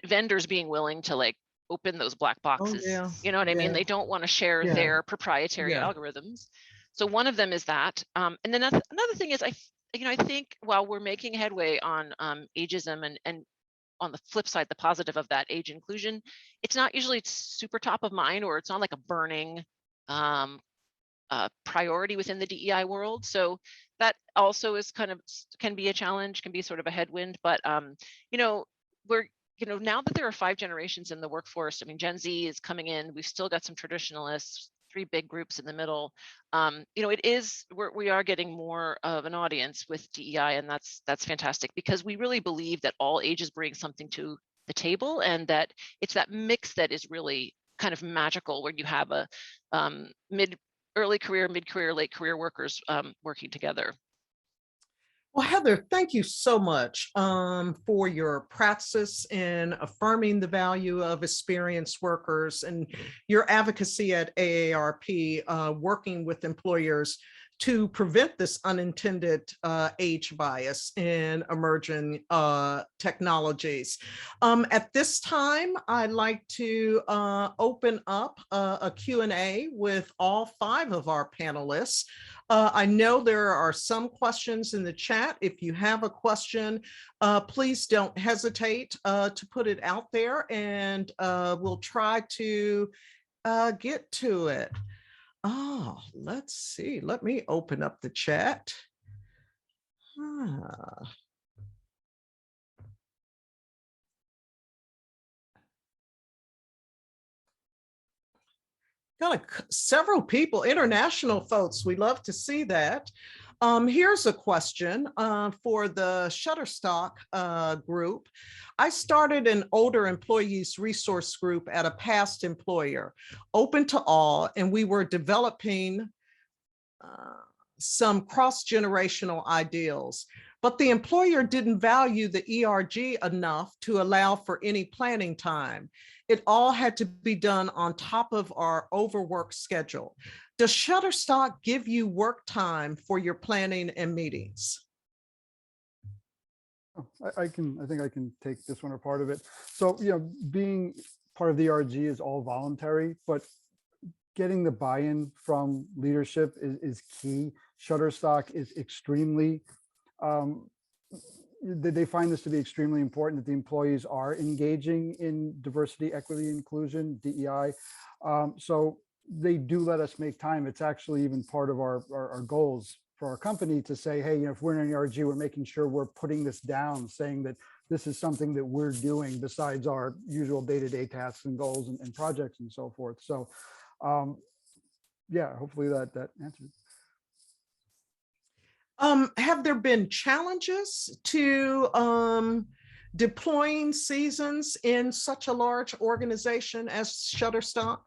vendors being willing to like open those black boxes. Yeah. You know what I mean? Yeah. They don't want to share Yeah. their proprietary Yeah. algorithms. So one of them is that. And then another thing is I think while we're making headway on ageism and on the flip side, the positive of that, age inclusion, it's not usually super top of mind, or it's not like a burning priority within the DEI world. So that also is can be a challenge, can be sort of a headwind. But we're now that there are 5 generations in the workforce, I mean, Gen Z is coming in. We've still got some traditionalists, 3 big groups in the middle. We are getting more of an audience with DEI, and that's fantastic, because we really believe that all ages bring something to the table, and that it's that mix that is really kind of magical, where you have a early career, mid-career, late career workers working together. Well, Heather, thank you so much for your praxis in affirming the value of experienced workers and your advocacy at AARP, working with employers to prevent this unintended age bias in emerging technologies. At this time, I'd like to open up a Q&A with all 5 of our panelists. I know there are some questions in the chat. If you have a question, please don't hesitate to put it out there, and we'll try to get to it. Oh, let's see. Let me open up the chat. Got several people, international folks. We love to see that. Here's a question for the Shutterstock Group. I started an older employees resource group at a past employer, open to all, and we were developing some cross-generational ideals. But the employer didn't value the ERG enough to allow for any planning time. It all had to be done on top of our overworked schedule. Does Shutterstock give you work time for your planning and meetings? I think I can take this one or part of it. So, being part of the ERG is all voluntary, but getting the buy-in from leadership is key. Shutterstock is extremely, they find this to be extremely important, that the employees are engaging in diversity, equity, inclusion, DEI. So they do let us make time. It's actually even part of our goals for our company to say, hey, if we're in an ERG, we're making sure we're putting this down, saying that this is something that we're doing besides our usual day-to-day tasks and goals and projects and so forth. So yeah, hopefully that answers. Have there been challenges to deploying seasons in such a large organization as Shutterstock?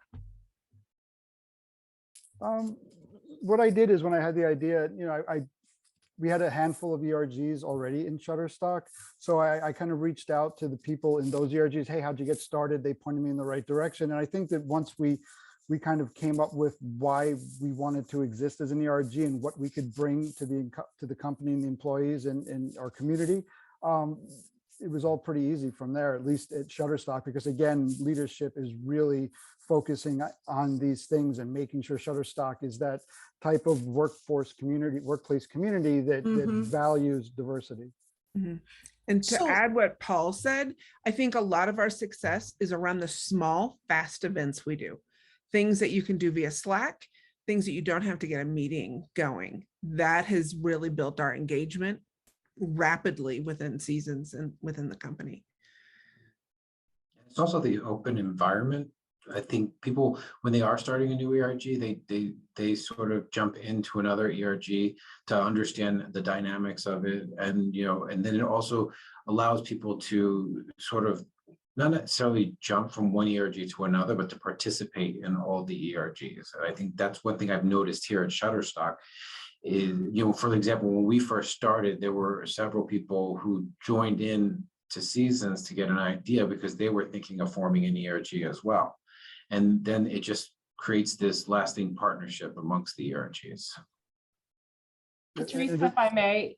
What I did is, when I had the idea, we had a handful of ERGs already in Shutterstock. So I kind of reached out to the people in those ERGs. Hey, how'd you get started? They pointed me in the right direction. And I think that once we we kind of came up with why we wanted to exist as an ERG and what we could bring to the company and the employees and our community. It was all pretty easy from there, at least at Shutterstock, because again, leadership is really focusing on these things and making sure Shutterstock is that type of workplace community that values diversity. Mm-hmm. And to add what Paul said, I think a lot of our success is around the small, fast events we do. Things that you can do via Slack, things that you don't have to get a meeting going. That has really built our engagement rapidly within seasons and within the company. It's also the open environment. I think people, when they are starting a new ERG, they sort of jump into another ERG to understand the dynamics of it, and and then it also allows people to sort of not necessarily jump from one ERG to another, but to participate in all the ERGs. And I think that's one thing I've noticed here at Shutterstock. Is, for example, when we first started, there were several people who joined in to seasons to get an idea because they were thinking of forming an ERG as well. And then it just creates this lasting partnership amongst the ERGs. Patrice, if I may,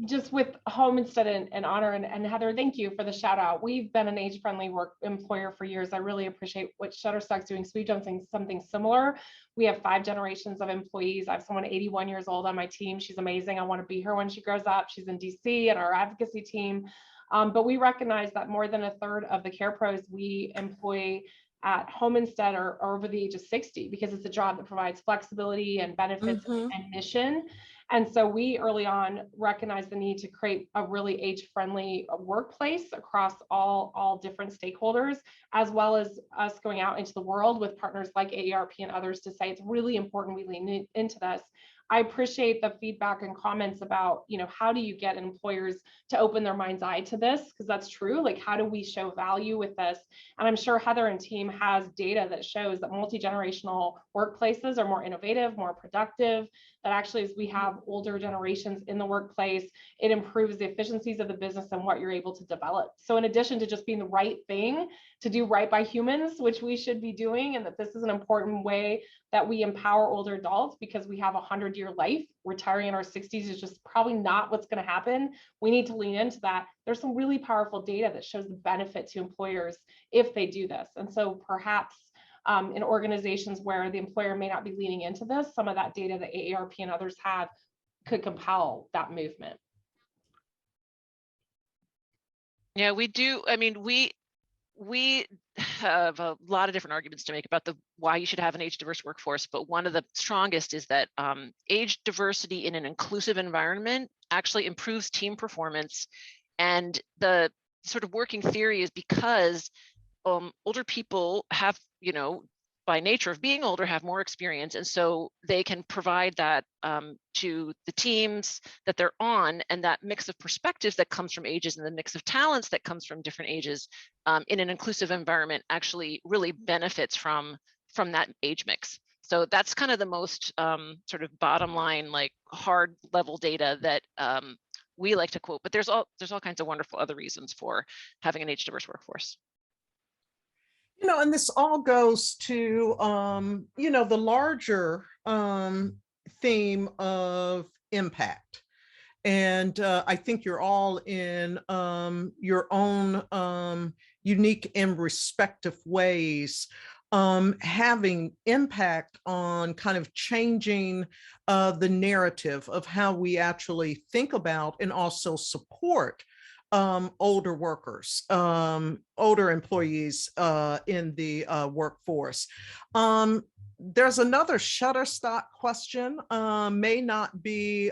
just with Homestead and Honor, and Heather, thank you for the shout out. We've been an age-friendly work employer for years. I really appreciate what Shutterstock's doing. So we've done something similar. We have 5 generations of employees. I have someone 81 years old on my team. She's amazing. I want to be her when she grows up. She's in DC and our advocacy team. But we recognize that more than a third of the care pros we employ at Homestead are over the age of 60, because it's a job that provides flexibility and benefits and mission. And so we early on recognized the need to create a really age-friendly workplace across all different stakeholders, as well as us going out into the world with partners like AARP and others to say it's really important we lean into this. I appreciate the feedback and comments about, how do you get employers to open their mind's eye to this? Because that's true. Like, how do we show value with this? And I'm sure Heather and team has data that shows that multi-generational workplaces are more innovative, more productive, that actually as we have older generations in the workplace, it improves the efficiencies of the business and what you're able to develop. So in addition to just being the right thing to do right by humans, which we should be doing, and that this is an important way that we empower older adults, because we have a 100-year life. Retiring in our 60s is just probably not what's going to happen. We need to lean into that. There's some really powerful data that shows the benefit to employers if they do this. And so perhaps in organizations where the employer may not be leaning into this, some of that data that AARP and others have could compel that movement. Yeah, we do. I mean, we have a lot of different arguments to make about why you should have an age diverse workforce, but one of the strongest is that age diversity in an inclusive environment actually improves team performance. And the sort of working theory is because older people have, by nature of being older, have more experience, and so they can provide that to the teams that they're on, and that mix of perspectives that comes from ages and the mix of talents that comes from different ages in an inclusive environment actually really benefits from that age mix. So that's kind of the most sort of bottom line, like hard level data that we like to quote. But there's all kinds of wonderful other reasons for having an age diverse workforce. And this all goes to, the larger theme of impact. And I think you're all in your own unique and respective ways having impact on kind of changing the narrative of how we actually think about and also support older workers, older employees in the workforce. There's another Shutterstock question, may not be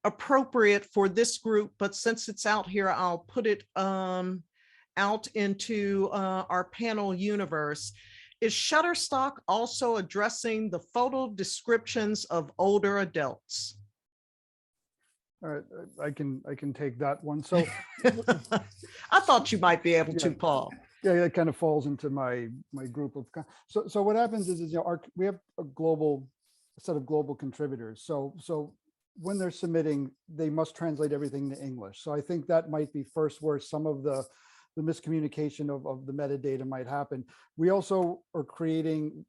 appropriate for this group, but since it's out here, I'll put it out into our panel universe. Is Shutterstock also addressing the photo descriptions of older adults? All right, I can take that one. So I thought you might be able to, Paul. Yeah, that kind of falls into my group of. So what happens is we have a set of global contributors. So when they're submitting, they must translate everything to English. So I think that might be first where some of the the miscommunication of the metadata might happen. We also are creating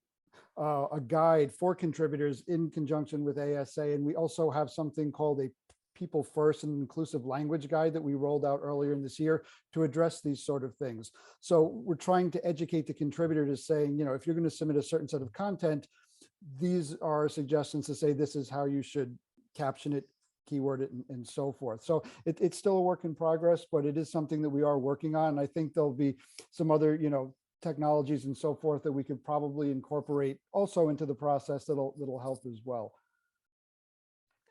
a guide for contributors in conjunction with ASA. And we also have something called a People First and Inclusive Language Guide that we rolled out earlier in this year to address these sort of things. So we're trying to educate the contributors, saying, you know, if you're going to submit a certain set of content, these are suggestions to say this is how you should caption it, keyword it, and so forth. So it's still a work in progress, but it is something that we are working on. And I think there'll be some other, you know, technologies and so forth that we could probably incorporate also into the process that'll help as well.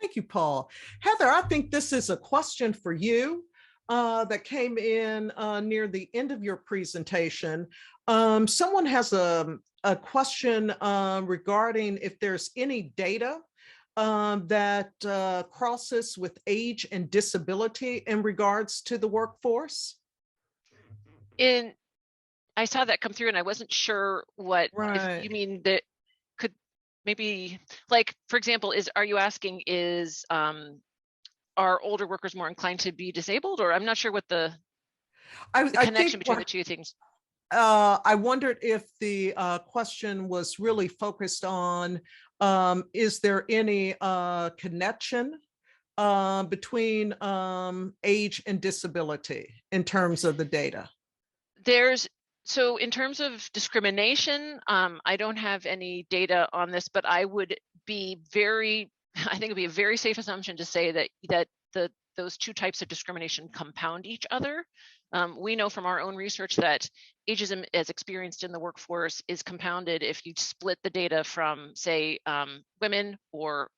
Thank you, Paul. Heather, I think this is a question for you that came in near the end of your presentation. Someone has a question regarding if there's any data that crosses with age and disability in regards to the workforce. I saw that come through and I wasn't sure what, if you mean that could maybe, like, for example, are you asking are older workers more inclined to be disabled? Or I'm not sure what the connection between the two things. I wondered if the question was really focused on, is there any connection between age and disability in terms of the data? So in terms of discrimination, I don't have any data on this, but I would be I think it'd be a very safe assumption to say that those two types of discrimination compound each other. We know from our own research that ageism as experienced in the workforce is compounded if you split the data from, say, women or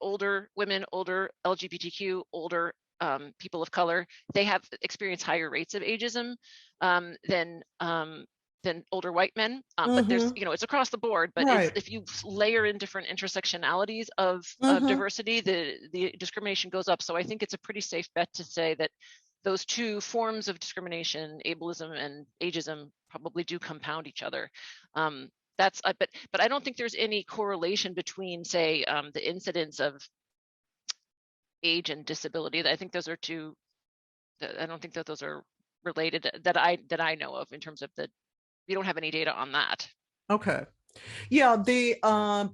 older women, older LGBTQ, older people of color. They have experienced higher rates of ageism than older white men. But there's, you know, it's across the board, but if you layer in different intersectionalities of diversity, the discrimination goes up. So I think it's a pretty safe bet to say that those two forms of discrimination, ableism and ageism, probably do compound each other. But I don't think there's any correlation between, say, the incidence of age and disability. I think those are two. I don't think that those are related that I know of in terms of we don't have any data on that. Okay. Yeah, the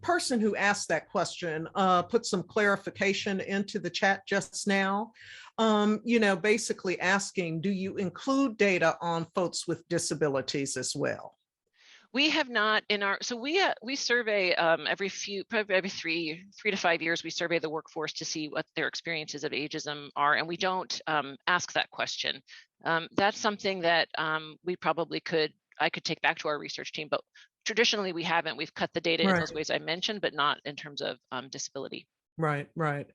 person who asked that question put some clarification into the chat just now. You know, basically asking, do you include data on folks with disabilities as well? We have not in our, so we survey probably every 3 to 5 years, we survey the workforce to see what their experiences of ageism are, and we don't ask that question. That's something that I could take back to our research team, but traditionally we haven't. We've cut the data in those ways I mentioned, but not in terms of disability. Right.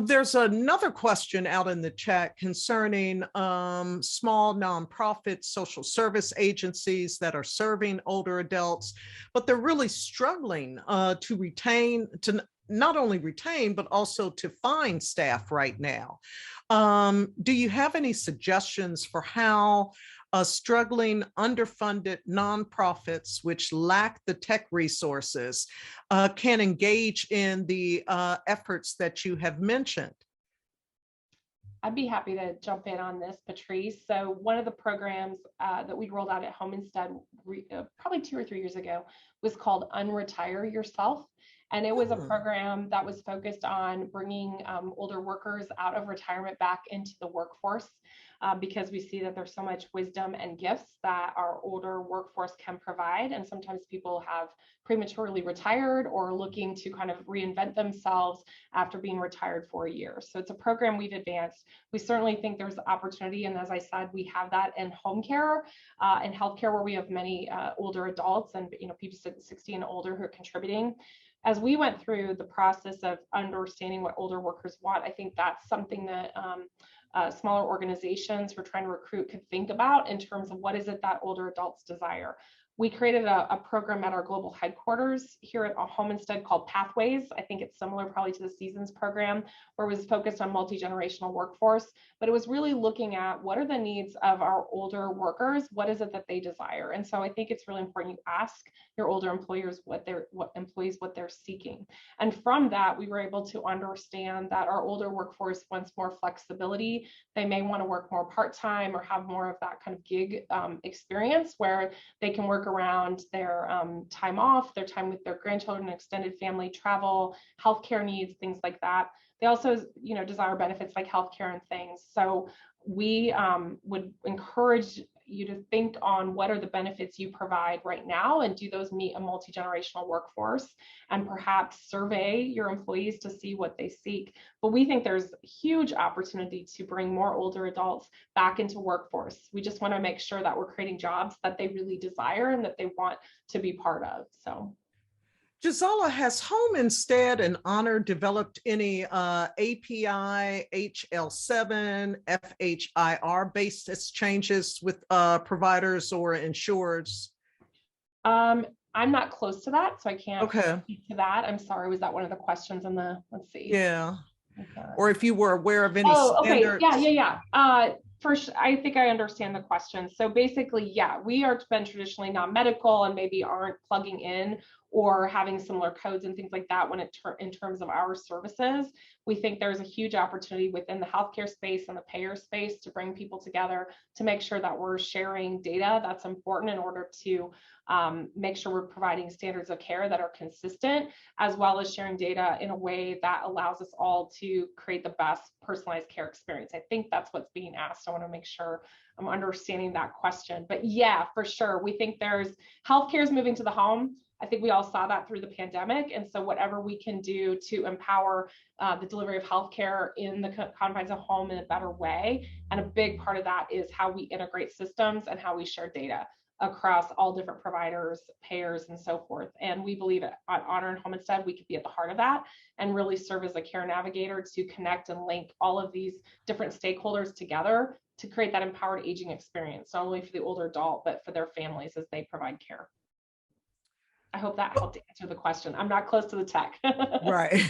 There's another question out in the chat concerning small nonprofit social service agencies that are serving older adults, but they're really struggling to not only retain, but also to find staff right now. Do you have any suggestions for how struggling underfunded nonprofits which lack the tech resources can engage in the efforts that you have mentioned? I'd be happy to jump in on this, Patrice. So one of the programs that we rolled out at Home Instead probably 2 or 3 years ago was called Unretire Yourself. And it was a program that was focused on bringing older workers out of retirement back into the workforce because we see that there's so much wisdom and gifts that our older workforce can provide. And sometimes people have prematurely retired or looking to kind of reinvent themselves after being retired for a year. So it's a program we've advanced. We certainly think there's opportunity. And as I said, we have that in home care and healthcare where we have many older adults and people 60 and older who are contributing. As we went through the process of understanding what older workers want, I think that's something that smaller organizations who are trying to recruit could think about in terms of what is it that older adults desire. We created a program at our global headquarters here at Home Instead called Pathways. I think it's similar probably to the Seasons program, where it was focused on multi-generational workforce, but it was really looking at what are the needs of our older workers, what is it that they desire? And so I think it's really important you ask your older employees what they're seeking. And from that, we were able to understand that our older workforce wants more flexibility. They may want to work more part-time or have more of that kind of gig experience where they can work around their time off, their time with their grandchildren, extended family, travel, healthcare needs, things like that. They also, desire benefits like healthcare and things. So we would encourage you to think on what are the benefits you provide right now, and do those meet a multi-generational workforce, and perhaps survey your employees to see what they seek. But we think there's huge opportunity to bring more older adults back into workforce. We just want to make sure that we're creating jobs that they really desire and that they want to be part of. So Jisella, has Home Instead and Honor developed any API, HL7, FHIR based exchanges with providers or insurers? I'm not close to that, so I can't Okay. speak to that. I'm sorry, was that one of the questions on the, let's see. Yeah. Okay. Or if you were aware of any standards. Okay, yeah. First, I think I understand the question. So basically, yeah, we are been traditionally non-medical and maybe aren't plugging in or having similar codes and things like that when in terms of our services. We think there's a huge opportunity within the healthcare space and the payer space to bring people together to make sure that we're sharing data that's important in order to make sure we're providing standards of care that are consistent, as well as sharing data in a way that allows us all to create the best personalized care experience. I think that's what's being asked. I want to make sure I'm understanding that question. But yeah, for sure, we think there's healthcare is moving to the home. I think we all saw that through the pandemic. And so whatever we can do to empower the delivery of healthcare in the confines of home in a better way. And a big part of that is how we integrate systems and how we share data across all different providers, payers, and so forth. And we believe at Honor and Home Instead, we could be at the heart of that and really serve as a care navigator to connect and link all of these different stakeholders together to create that empowered aging experience, not only for the older adult, but for their families as they provide care. I hope that helped answer the question. I'm not close to the tech. Right.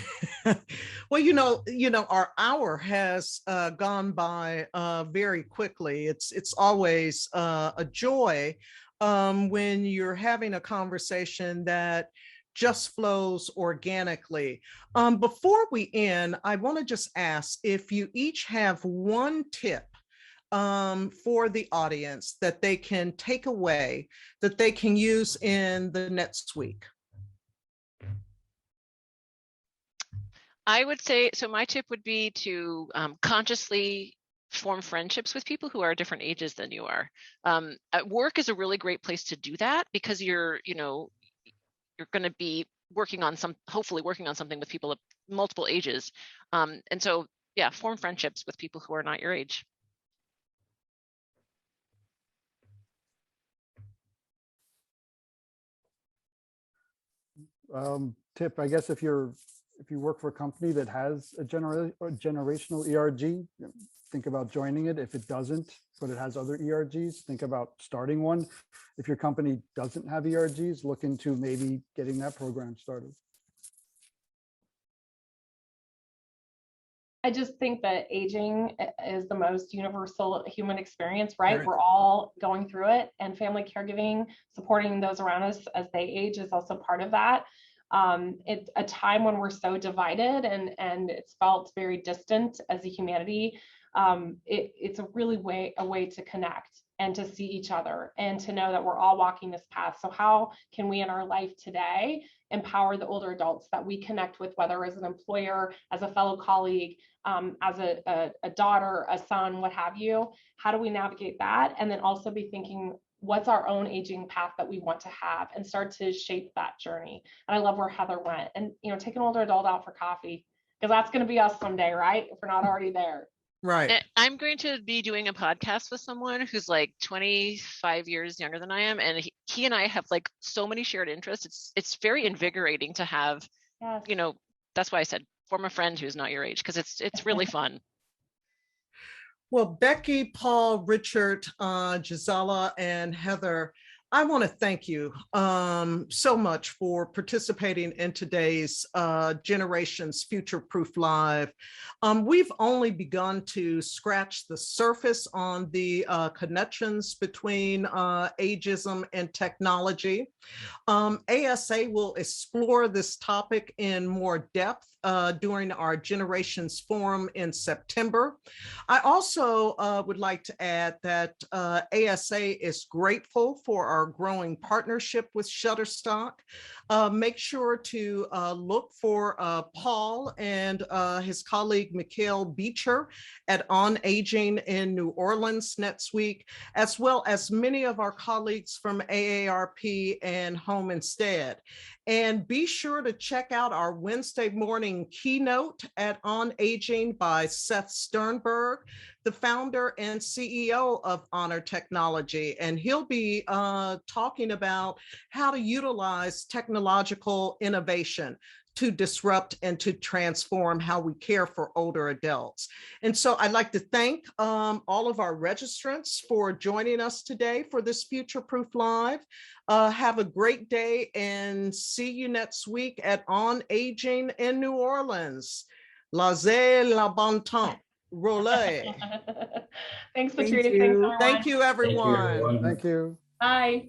Well, our hour has gone by very quickly. It's always a joy when you're having a conversation that just flows organically. Before we end, I want to just ask if you each have one tip for the audience that they can take away, that they can use in the next week. I would say, so my tip would be to consciously form friendships with people who are different ages than you are. Work is a really great place to do that because you're going to be hopefully working on something with people of multiple ages. And so, yeah, form friendships with people who are not your age. Tip, I guess if you work for a company that has a generational ERG, think about joining it. If it doesn't, but it has other ERGs, think about starting one. If your company doesn't have ERGs, look into maybe getting that program started. I just think that aging is the most universal human experience, right? We're all going through it, and family caregiving, supporting those around us as they age is also part of that. It's a time when we're so divided and it's felt very distant as a humanity. It's a really a way to connect and to see each other and to know that we're all walking this path. So how can we in our life today empower the older adults that we connect with, whether as an employer, as a fellow colleague, as a daughter, a son, what have you? How do we navigate that? And then also be thinking, what's our own aging path that we want to have, and start to shape that journey. And I love where Heather went, and take an older adult out for coffee, because that's going to be us someday, right? If we're not already there. Right. And I'm going to be doing a podcast with someone who's like 25 years younger than I am, and he and I have like so many shared interests. It's very invigorating to have. Yes. That's why I said form a friend who's not your age, because it's really fun. Well, Becky, Paul, Richard, Jisella, and Heather, I want to thank you so much for participating in today's Generations Future Proof Live. We've only begun to scratch the surface on the connections between ageism and technology. ASA will explore this topic in more depth during our Generations Forum in September. I also would like to add that ASA is grateful for our growing partnership with Shutterstock. Make sure to look for Paul and his colleague Mikhail Beecher at On Aging in New Orleans next week, as well as many of our colleagues from AARP and Home Instead. And be sure to check out our Wednesday morning keynote at On Aging by Seth Sternberg, the founder and CEO of Honor Technology. And he'll be talking about how to utilize technological innovation to disrupt and to transform how we care for older adults. And so I'd like to thank all of our registrants for joining us today for this Future Proof Live. Have a great day and see you next week at On Aging in New Orleans. Laissez la bon temps. Roulez. Thanks, Thank Patrice. you. Thanks, everyone. Thank you, everyone. Thank you. Bye.